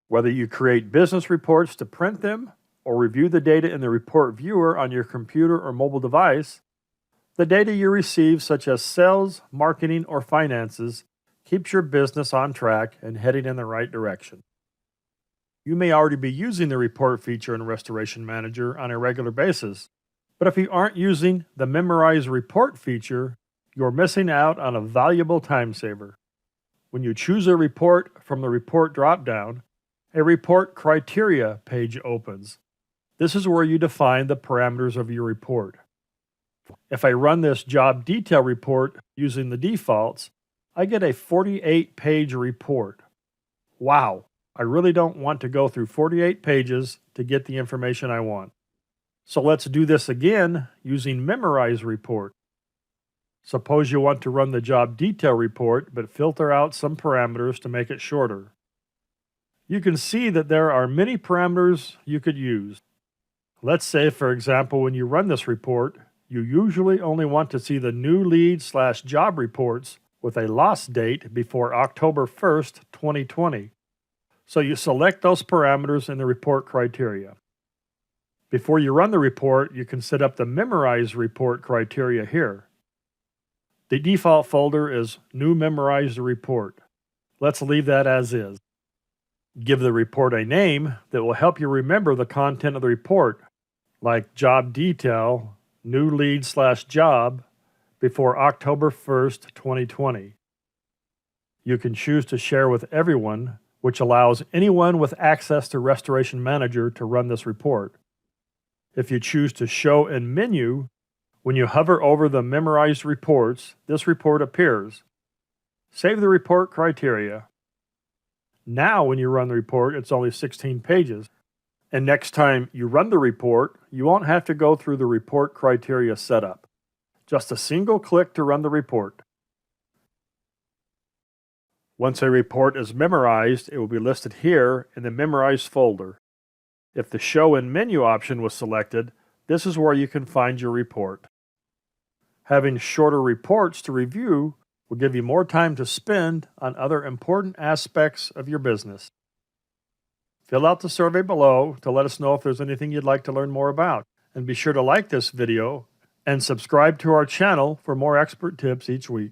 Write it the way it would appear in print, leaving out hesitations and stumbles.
Whether you create business reports to print them or review the data in the report viewer on your computer or mobile device, the data you receive, such as sales, marketing, or finances, keeps your business on track and heading in the right direction. You may already be using the report feature in Restoration Manager on a regular basis, but if you aren't using the Memorize Report feature, you're missing out on a valuable time saver. When you choose a report from the Report dropdown, a Report Criteria page opens. This is where you define the parameters of your report. If I run this job detail report using the defaults, I get a 48-page report. Wow, I really don't want to go through 48 pages to get the information I want. So let's do this again using Memorize Report. Suppose you want to run the job detail report but filter out some parameters to make it shorter. You can see that there are many parameters you could use. Let's say, for example, when you run this report, you usually only want to see the new lead/job reports with a loss date before October 1st, 2020. So you select those parameters in the report criteria. Before you run the report, you can set up the Memorize Report criteria here. The default folder is New Memorized Report. Let's leave that as is. Give the report a name that will help you remember the content of the report, like Job Detail, New Lead/Job, before October 1st, 2020. You can choose to share with everyone, which allows anyone with access to Restoration Manager to run this report. If you choose to show in menu, when you hover over the memorized reports, this report appears. Save the report criteria. Now when you run the report, it's only 16 pages. And next time you run the report, you won't have to go through the report criteria setup. Just a single click to run the report. Once a report is memorized, it will be listed here in the Memorize folder. If the Show in Menu option was selected, this is where you can find your report. Having shorter reports to review will give you more time to spend on other important aspects of your business. Fill out the survey below to let us know if there's anything you'd like to learn more about. And be sure to like this video and subscribe to our channel for more expert tips each week.